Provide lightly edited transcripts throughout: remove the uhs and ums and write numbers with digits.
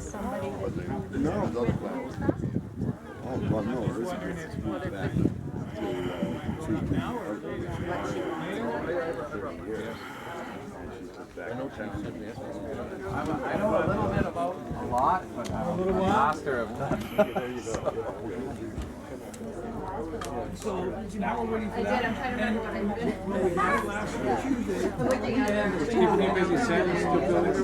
somebody that No, those flowers. Oh, well, no, this is moved back to the I know a little bit about a lot, but I'm a master of none. So now we're waiting for I that. did. I'm trying to remember what I did. We had it last Tuesday. I'm looking at it. Keeping you busy, Sandy, still building?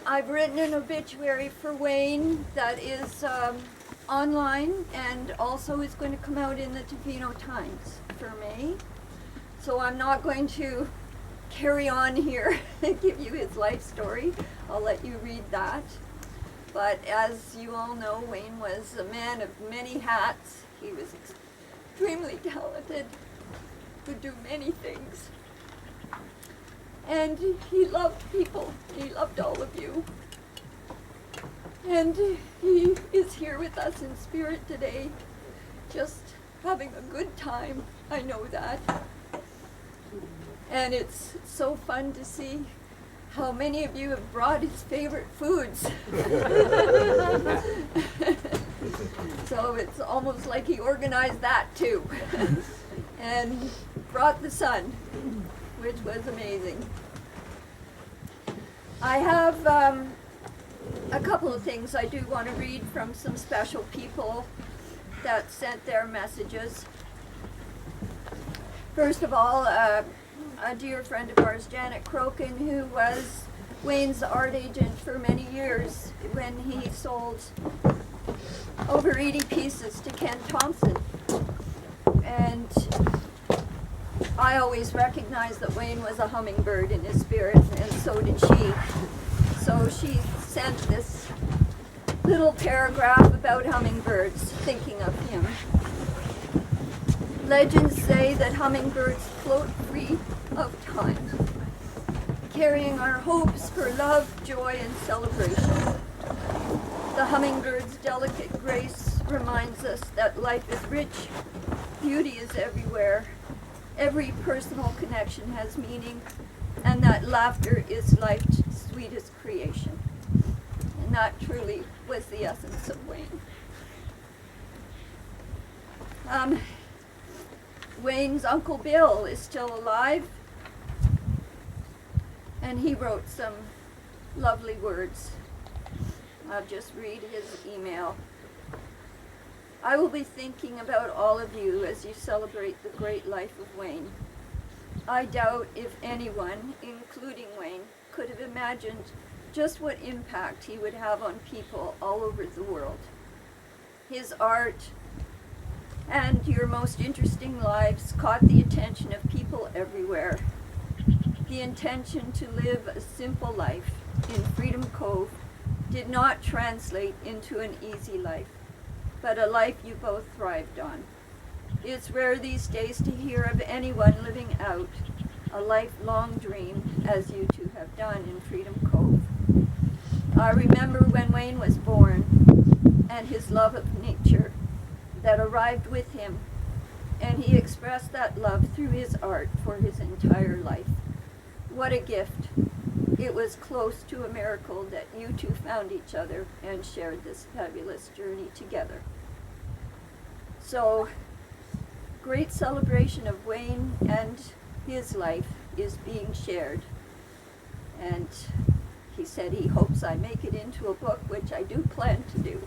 I've written an obituary for Wayne that is online and also is going to come out in the Tofino Times for May. So I'm not going to carry on here and give you his life story. I'll let you read that. But as you all know, Wayne was a man of many hats. He was extremely talented, could do many things. And he loved people. He loved all of you. And he is here with us in spirit today, just having a good time. I know that. And it's so fun to see how many of you have brought his favorite foods. So it's almost like he organized that too. And brought the sun, which was amazing. I have a couple of things I do want to read from some special people that sent their messages. First of all, a dear friend of ours, Janet Crokin, who was Wayne's art agent for many years when he sold over 80 pieces to Ken Thompson. And I always recognized that Wayne was a hummingbird in his spirit, and so did she. So she sent this little paragraph about hummingbirds, thinking of him. Legends say that hummingbirds float free of time, carrying our hopes for love, joy, and celebration. The hummingbird's delicate grace reminds us that life is rich, beauty is everywhere, every personal connection has meaning, and that laughter is life's sweetest creation. And that truly was the essence of Wayne. Wayne's Uncle Bill is still alive, and he wrote some lovely words. I'll just read his email. I will be thinking about all of you as you celebrate the great life of Wayne. I doubt if anyone, including Wayne, could have imagined just what impact he would have on people all over the world. His art and your most interesting lives caught the attention of people everywhere. The intention to live a simple life in Freedom Cove did not translate into an easy life, but a life you both thrived on. It's rare these days to hear of anyone living out a lifelong dream as you two have done in Freedom Cove. I remember when Wayne was born and his love of nature that arrived with him, and he expressed that love through his art for his entire life. What a gift. It was close to a miracle that you two found each other and shared this fabulous journey together. So, great celebration of Wayne and his life is being shared. And He said he hopes I make it into a book, which I do plan to do.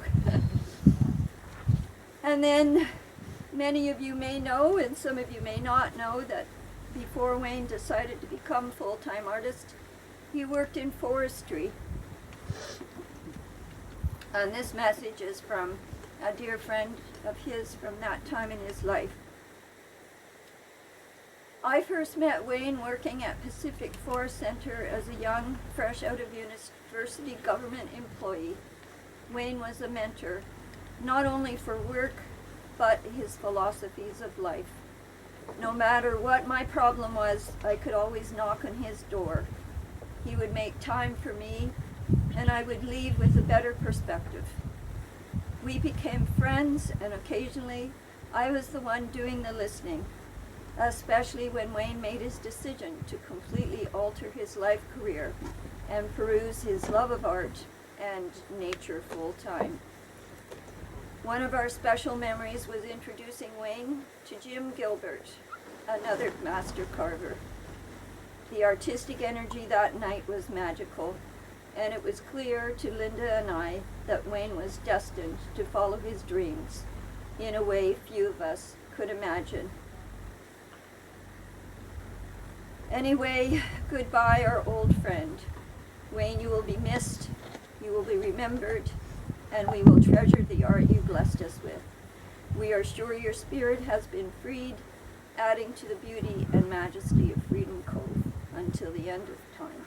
And then many of you may know, and some of you may not know, that before Wayne decided to become full-time artist, he worked in forestry. And this message is from a dear friend of his from that time in his life. I first met Wayne working at Pacific Forest Center as a young, fresh out of university government employee. Wayne was a mentor, not only for work, but his philosophies of life. No matter what my problem was, I could always knock on his door. He would make time for me, and I would leave with a better perspective. We became friends, and occasionally I was the one doing the listening, especially when Wayne made his decision to completely alter his life career and peruse his love of art and nature full time. One of our special memories was introducing Wayne to Jim Gilbert, another master carver. The artistic energy that night was magical, and it was clear to Linda and I that Wayne was destined to follow his dreams in a way few of us could imagine. Anyway, goodbye, our old friend. Wayne, you will be missed, you will be remembered, and we will treasure the art you blessed us with. We are sure your spirit has been freed, adding to the beauty and majesty of Freedom Cove until the end of time.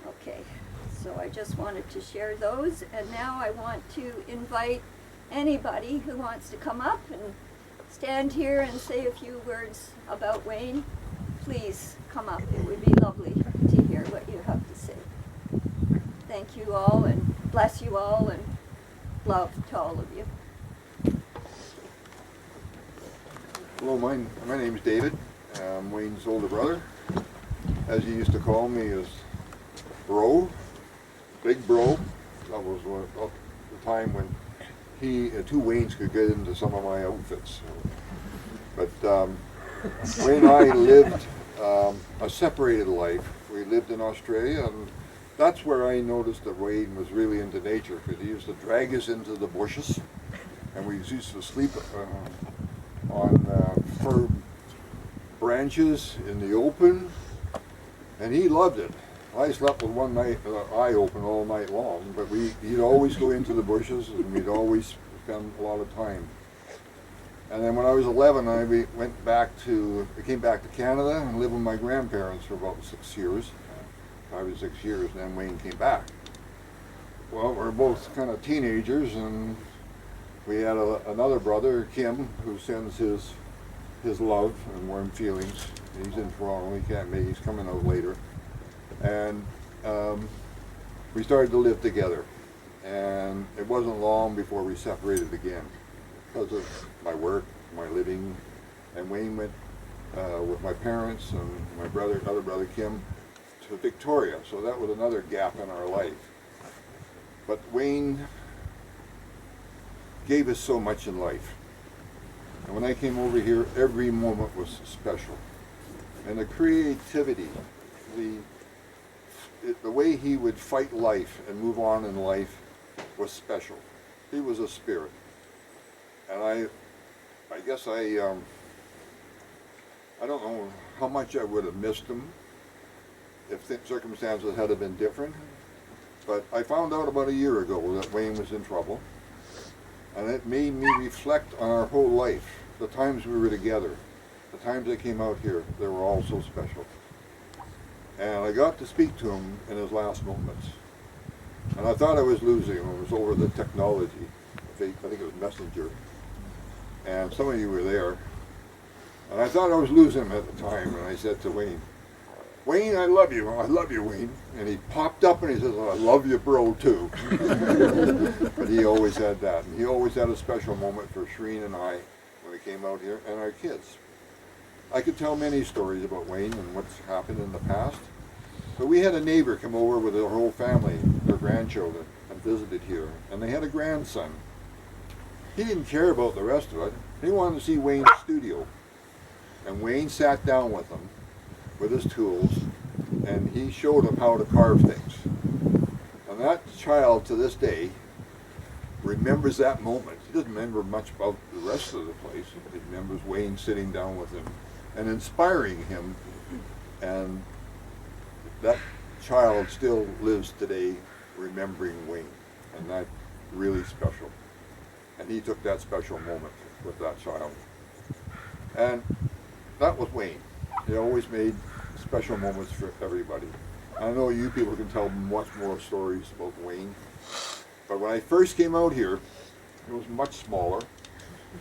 Okay, so I just wanted to share those, and now I want to invite anybody who wants to come up and stand here and say a few words about Wayne. Please come up. It would be lovely to hear what you have to say. Thank you all, and bless you all, and love to all of you. Hello, my name is David. I'm Wayne's older brother. As he used to call me, is Bro, Big Bro. That was the time when two Waynes could get into some of my outfits. But Wayne and I lived a separated life. We lived in Australia, and that's where I noticed that Wayne was really into nature, because he used to drag us into the bushes, and we used to sleep on fir branches in the open, and he loved it. I slept with one eye open all night long, but he'd always go into the bushes, and we'd always spend a lot of time. And then when I was 11, I came back to Canada and lived with my grandparents for about 6 years, 5 or 6 years, and then Wayne came back. Well, we're both kind of teenagers, and we had another brother, Kim, who sends his love and warm feelings. He's in Toronto. He can't make. He's coming out later. And we started to live together, and it wasn't long before we separated again because of my work, my living. And Wayne went with my parents and my other brother Kim to Victoria, so that was another gap in our life. But Wayne gave us so much in life, and when I came over here, every moment was special. And the creativity, the way he would fight life and move on in life was special. He was a spirit. And I guess I don't know how much I would have missed him if circumstances had been different. But I found out about a year ago that Wayne was in trouble. And it made me reflect on our whole life, the times we were together, the times I came out here. They were all so special. And I got to speak to him in his last moments. And I thought I was losing him. It was over the technology. I think it was Messenger. And some of you were there. And I thought I was losing him at the time. And I said to Wayne, "Wayne, I love you. I love you, Wayne." And he popped up and he says, "I love you, bro, too." But he always had that. And he always had a special moment for Shereen and I when we came out here, and our kids. I could tell many stories about Wayne and what's happened in the past. But we had a neighbor come over with their whole family, their grandchildren, and visited here. And they had a grandson. He didn't care about the rest of it. He wanted to see Wayne's studio. And Wayne sat down with them, with his tools, and he showed him how to carve things. And that child to this day remembers that moment. He doesn't remember much about the rest of the place. He remembers Wayne sitting down with him and inspiring him. And that child still lives today remembering Wayne. And that's really special. And he took that special moment with that child. And that was Wayne. He always made special moments for everybody. I know you people can tell much more stories about Wayne. But when I first came out here, it was much smaller,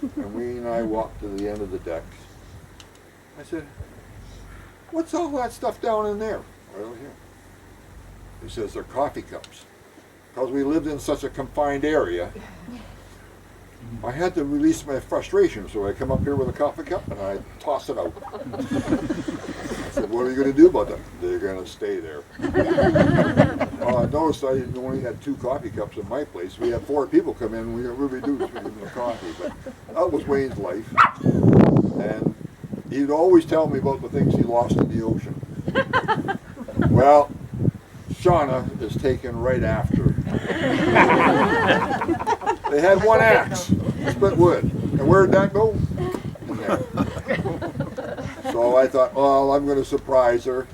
and Wayne and I walked to the end of the deck. I said, "What's all that stuff down in there?" Well, here. He says, "They're coffee cups." Because we lived in such a confined area, I had to release my frustration, so I come up here with a coffee cup and I toss it out. I said, "What are you going to do about them?" "They're going to stay there." I noticed I only had 2 coffee cups in my place. We had 4 people come in, we really do just give them the coffee. But that was Wayne's life. And he'd always tell me about the things he lost in the ocean. Well, Shauna is taken right after. They had 1 axe, split wood. And where'd that go? In there. So I thought, well, I'm going to surprise her.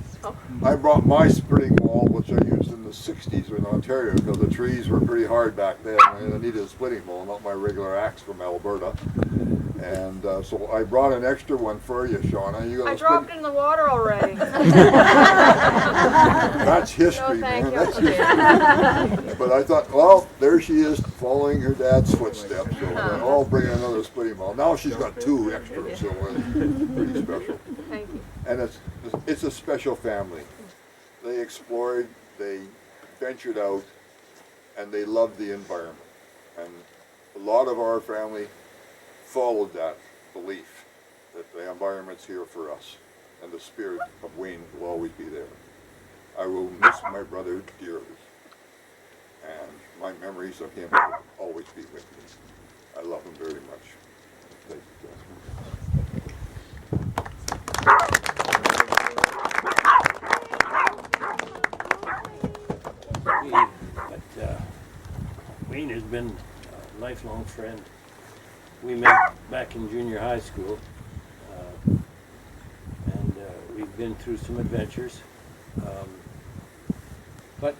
I brought my splitting maul, which I used in the 60s in Ontario, because the trees were pretty hard back then. And I needed a splitting maul, not my regular axe from Alberta. And so I brought an extra one for you, Shauna. You got I dropped it in the water already. That's history, No, thank man. you. That's history. But I thought, well, there she is, following her dad's footsteps. So I'll bring another splitting maul. Now she's got 2 extra, so it's pretty special. Thank you. And it's a special family. They explored, they ventured out, and they loved the environment. And a lot of our family followed that belief that the environment's here for us, and the spirit of Wayne will always be there. I will miss my brother dearly, and my memories of him will always be with me. I love him very much. Thank you, Wayne has been a lifelong friend. We met back in junior high school, and we've been through some adventures. But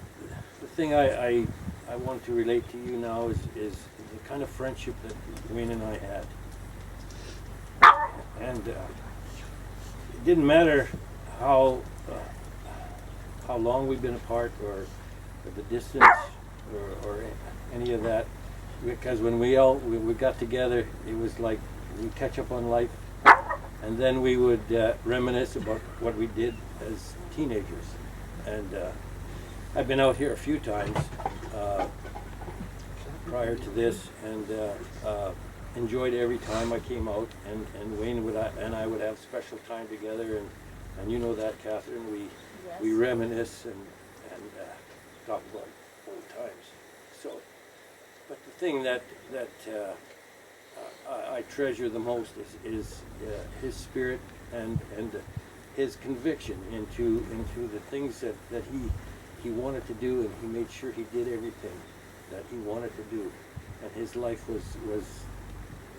the thing I want to relate to you now is the kind of friendship that Wayne and I had. And it didn't matter how long we've been apart, or the distance, or any of that, because when we got together, it was like we catch up on life, and then we would reminisce about what we did as teenagers. And I've been out here a few times prior to this, and enjoyed every time I came out. And Wayne and I would have special time together, and you know that, Catherine. We reminisce and talk about old times. So, but the thing that I treasure the most is his spirit and his conviction into the things that he wanted to do, and he made sure he did everything that he wanted to do, and his life was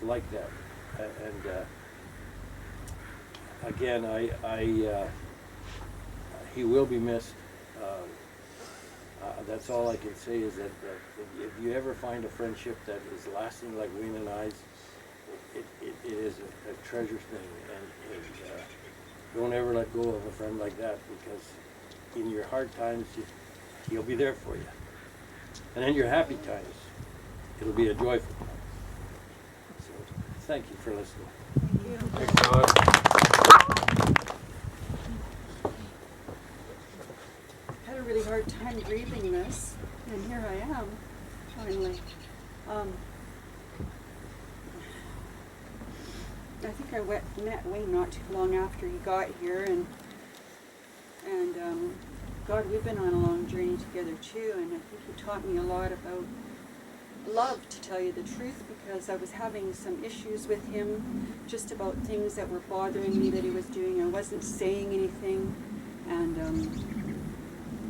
like that. And again, he will be missed. That's all I can say is that if you ever find a friendship that is lasting like Wayne and I's, it is a treasure thing, and don't ever let go of a friend like that, because in your hard times, he'll be there for you. And in your happy times, it'll be a joyful time. So, thank you for listening. Thanks, John. Had a really hard time breathing this, and here I am, finally. I think I met Wayne not too long after he got here, and God, we've been on a long journey together too, and I think he taught me a lot about love, to tell you the truth, because I was having some issues with him, just about things that were bothering me that he was doing. I wasn't saying anything, and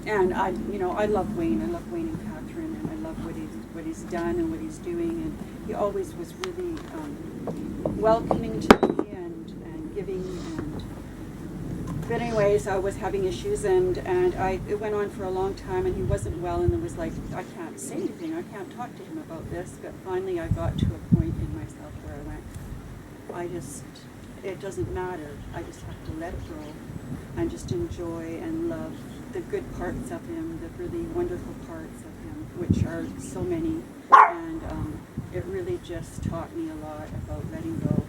and I love Wayne. I love Wayne and Catherine, and I love what he's done and what he's doing. And he always was really welcoming to me and giving. But anyways, I was having issues, and it went on for a long time, and he wasn't well, and it was like, I can't say anything. I can't talk to him about this. But finally, I got to a point in myself where I went, it doesn't matter. I just have to let it go and just enjoy and love the good parts of him, the really wonderful parts of him, which are so many. And it really just taught me a lot about letting go,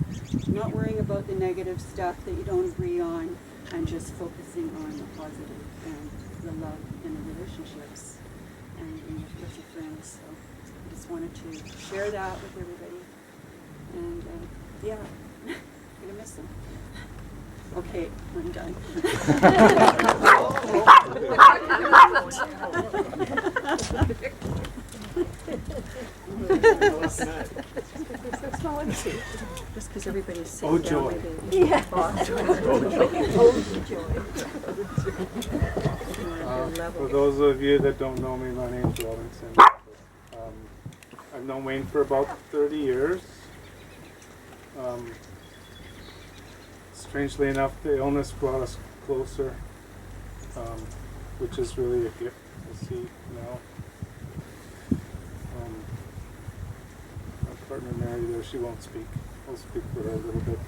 not worrying about the negative stuff that you don't agree on, and just focusing on the positive and the love in the relationships and with your friends. So I just wanted to share that with everybody. And yeah, I'm gonna miss them. Okay, I'm done. Just because everybody's sitting Oh, down, joy. maybe. Yeah. For those of you that don't know me, my name's Robinson. I've known Wayne for about 30 years. Strangely enough, the illness brought us closer, which is really a gift to see now. My partner Mary there, she won't speak. I'll speak for her a little bit.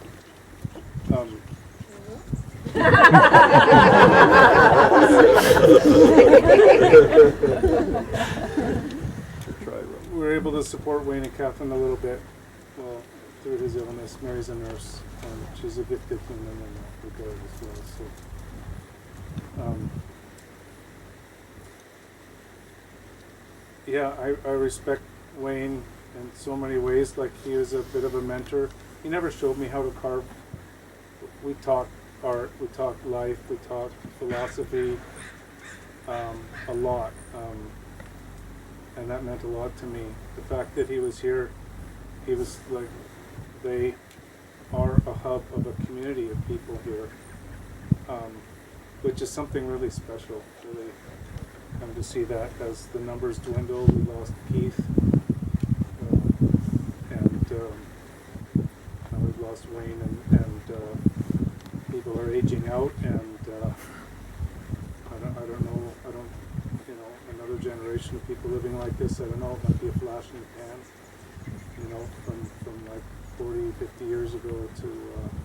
We were able to support Wayne and Catherine a little bit through his illness. Mary's a nurse, and she's a gifted human in that regard as well. So, yeah, I respect Wayne in so many ways. Like, he was a bit of a mentor. He never showed me how to carve. We talked art, we talked life, we talked philosophy a lot. And that meant a lot to me. The fact that he was here, he was like, they are a hub of a community of people here, which is something really special, really. To see that as the numbers dwindle. We lost Keith, and now we've lost Wayne, and people are aging out, and I don't know, another generation of people living like this, I don't know, it might be a flash in the pan, from like 40, 50 years ago to,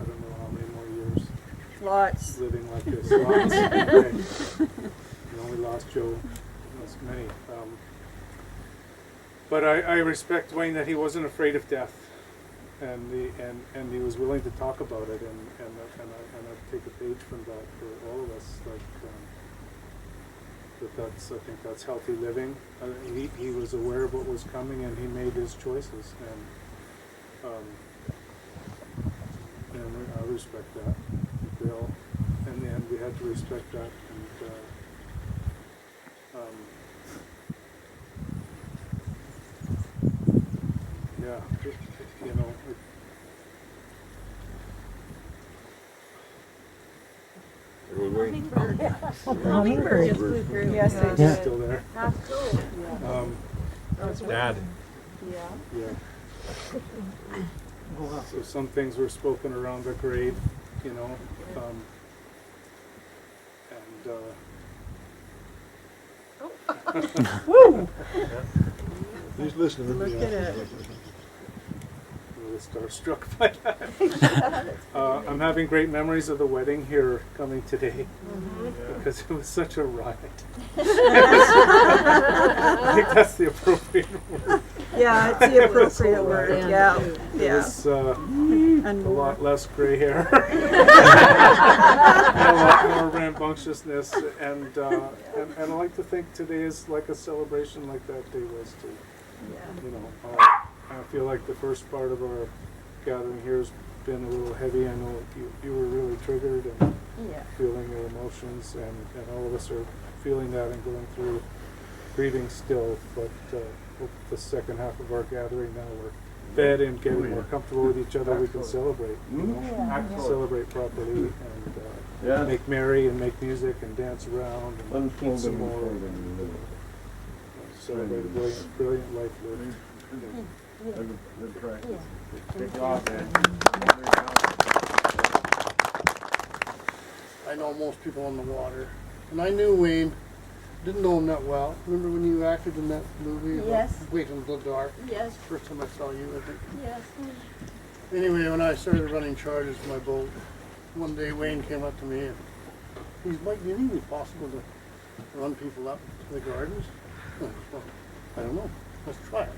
I don't know how many more years. Lots. Living like this. Lots. Okay. We lost Joe, lost many. But I respect Wayne that he wasn't afraid of death, and he was willing to talk about it, and I take a page from that for all of us. Like, I think that's healthy living. He was aware of what was coming, and he made his choices, and I respect that. We all, in the end, we had to respect that, and yeah, Hummingbird. Yes, they he's did. still there. Dad. Yeah. So some things were spoken around the grave, and He's listening. Look at it. really starstruck by that. I'm having great memories of the wedding here coming today, because it was such a riot. I think that's the appropriate word. Yeah, it's the appropriate word. Yeah, It yeah. was a And lot less gray hair, and a lot more rambunctiousness, and I like to think today is like a celebration like that day was too. I feel like the first part of our gathering here has been a little heavy. I know you were really triggered and feeling your emotions, and all of us are feeling that and going through grieving still, but hope the second half of our gathering now we're fed and getting more comfortable with each other, we can celebrate, celebrate properly, and make merry and make music and dance around and eat some more. Celebrate a brilliant life lived. Good practice. Take off, man. I know most people on the water, and I knew Wayne. Didn't know him that well. Remember when you acted in that movie? about Yes. Waiting Until Dark. Yes, First time I saw you, I think. yes. Anyway, when I started running charges for my boat, one day Wayne came up to me and he's, Mike, do you think it's possible to run people up to the gardens? I said, well, I don't know. Let's try it.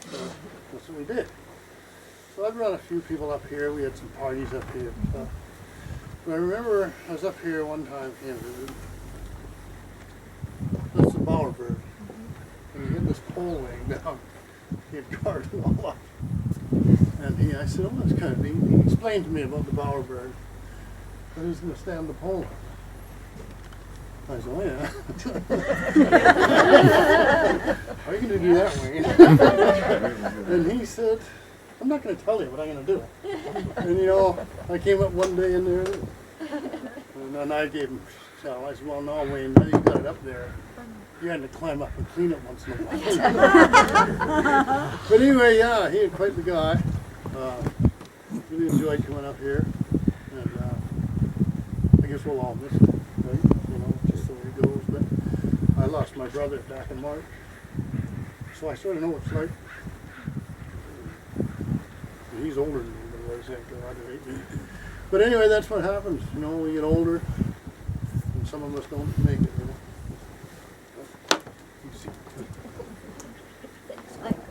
So that's what we did. So I'd run a few people up here. We had some parties up here and stuff. But I remember I was up here one time, that's the Bowerbird. And he had this pole laying down. He had carved it all up. And I said, oh, that's kind of neat. He explained to me about the Bowerbird. But who's going to stand the pole? I said, oh, yeah. How are you going to do that, Wayne? And he said, I'm not going to tell you, but I'm going to do it. And, you know, I came up one day in there, and then I gave him, I said, well, no, Wayne, now you got it up there. You had to climb up and clean it once in a while. But anyway, yeah, he had quite the guy. Really enjoyed coming up here. And I guess we'll all miss him, right? You know, just the way it goes. But I lost my brother back in March. So I sort of know what it's like. And he's older than me, but I thank God, right? But anyway, that's what happens. You know, we get older, and some of us don't make it, you know.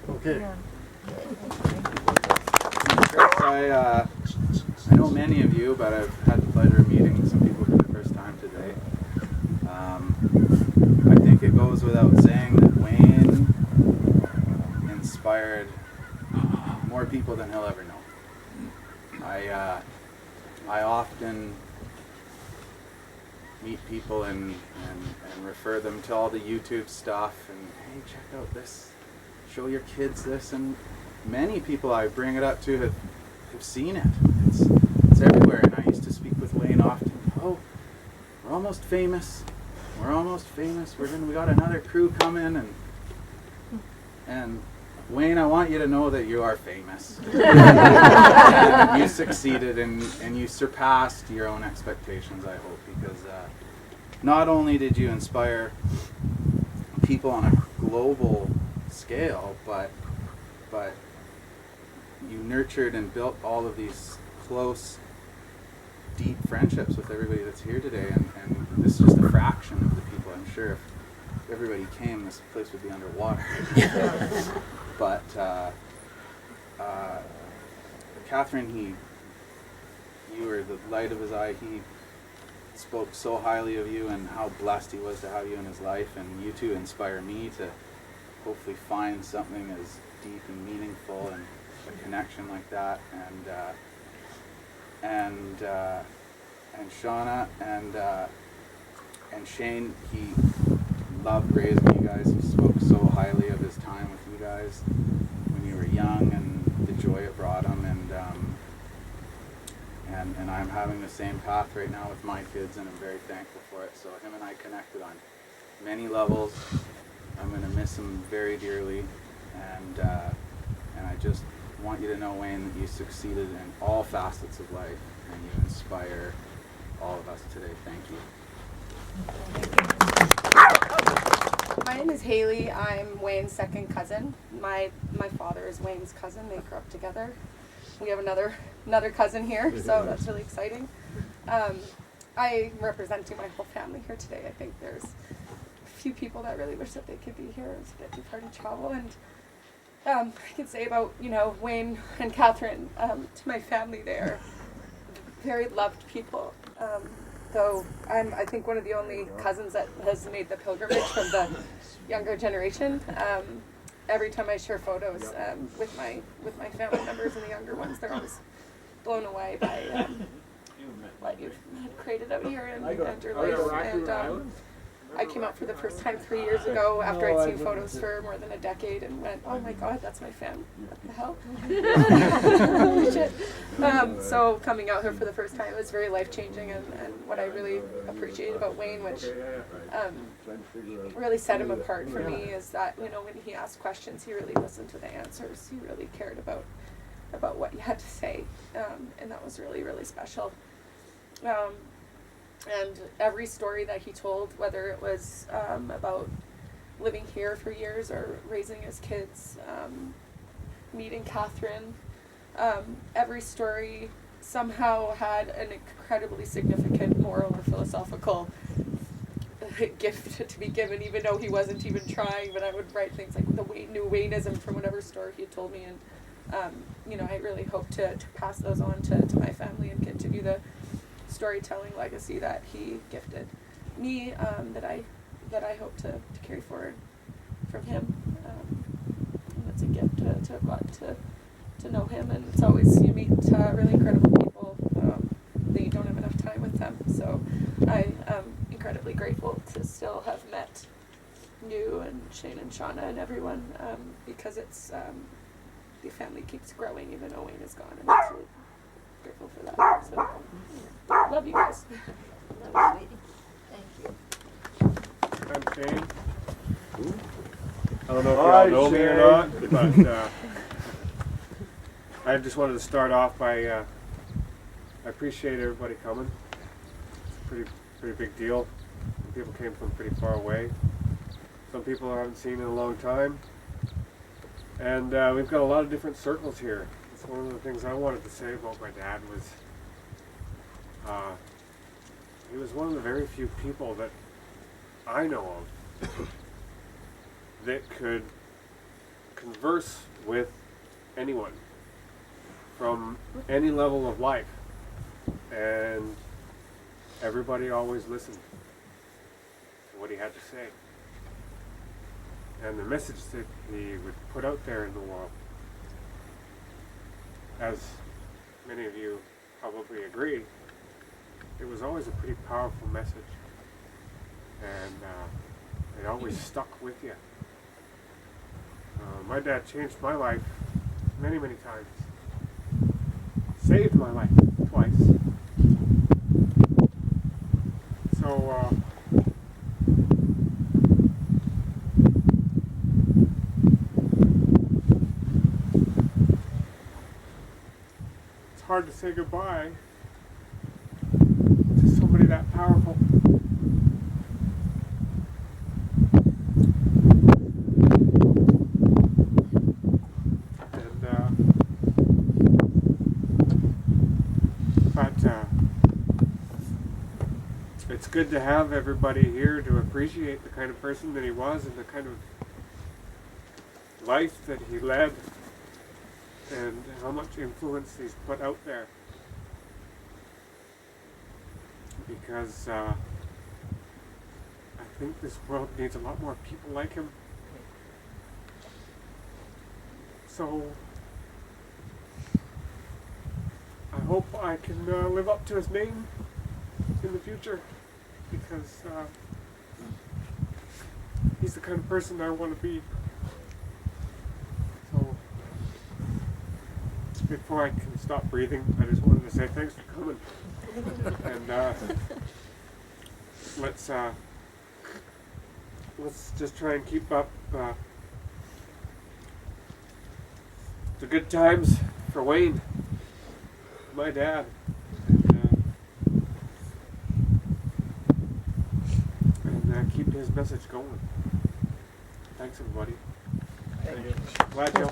Okay. I know many of you, but I've had the pleasure of meeting some people for the first time today. I think it goes without saying that Wayne inspired more people than he'll ever know. I often meet people and refer them to all the YouTube stuff and, hey, check out this, show your kids this, and many people I bring it up to have seen it. It's everywhere, and I used to speak with Wayne often. Oh, we're almost famous. We're almost famous. We got another crew coming, and Wayne, I want you to know that you are famous. And you succeeded, and you surpassed your own expectations, I hope, because not only did you inspire people on a global scale, but you nurtured and built all of these close, deep friendships with everybody that's here today, and this is just a fraction of the people. I'm sure if everybody came, this place would be underwater. But Catherine, you were the light of his eye. He spoke so highly of you and how blessed he was to have you in his life, and you two inspire me to hopefully find something as deep and meaningful and a connection like that. And Shauna and Shane, he loved raising you guys. He spoke so highly of his time with you guys when you were young and the joy it brought him. And I'm having the same path right now with my kids, and I'm very thankful for it. So him and I connected on many levels. I'm going to miss him very dearly, and I just want you to know, Wayne, that you succeeded in all facets of life, and you inspire all of us today. Thank you. My name is Haley. I'm Wayne's second cousin. My father is Wayne's cousin. They grew up together. We have another cousin here, so that's really exciting. I'm representing my whole family here today. I think there's a few people that really wish that they could be here. It's a bit too far to travel, and I could say about Wayne and Catherine to my family. They're very loved people. Though I'm, I think, one of the only cousins that has made the pilgrimage from the younger generation. Every time I share photos with my family members and the younger ones, they're always blown away by what you've created out here and your life. And I came out for the first time 3 years ago after I'd seen photos for more than a decade and went, oh my God, that's my family. What the hell? Holy shit. So coming out here for the first time was very life-changing, and what I really appreciate about Wayne, which really set him apart for me, is that, you know, when he asked questions, he really listened to the answers. He really cared about what you had to say, and that was really, really special. And every story that he told, whether it was about living here for years or raising his kids, meeting Catherine, every story somehow had an incredibly significant moral or philosophical gift to be given, even though he wasn't even trying. But I would write things like the new Wayneism from whatever story he had told me, and you know, I really hope to pass those on to my family and continue the storytelling legacy that he gifted me, that I hope to carry forward from him. And it's a gift to have got to know him, and it's always, you meet really incredible people that you don't have enough time with them. So I am incredibly grateful to still have met you and Shane and Shauna and everyone, because it's the family keeps growing even though Wayne is gone, and I'm really grateful for that. So love you guys. Love you, sweetie. Thank you. I'm Shane. I don't know if you all know me or not, but I just wanted to start off by I appreciate everybody coming. It's a pretty big deal. Some people came from pretty far away. Some people I haven't seen in a long time. And we've got a lot of different circles here. That's one of the things I wanted to say about my dad was he was one of the very few people that I know of that could converse with anyone from any level of life, and everybody always listened to what he had to say, and the message that he would put out there in the world. As many of you probably agree, it was always a pretty powerful message, and it always stuck with you. My dad changed my life many, many times. Saved my life twice. So, it's hard to say goodbye to somebody that powerful. It's good to have everybody here to appreciate the kind of person that he was and the kind of life that he led and how much influence he's put out there. Because I think this world needs a lot more people like him. So I hope I can live up to his name in the future, because he's the kind of person I want to be. So before I can stop breathing, I just wanted to say thanks for coming, and let's just try and keep up the good times for Wayne, my dad, and keep his message going. Thanks, everybody. Thank you. Glad you all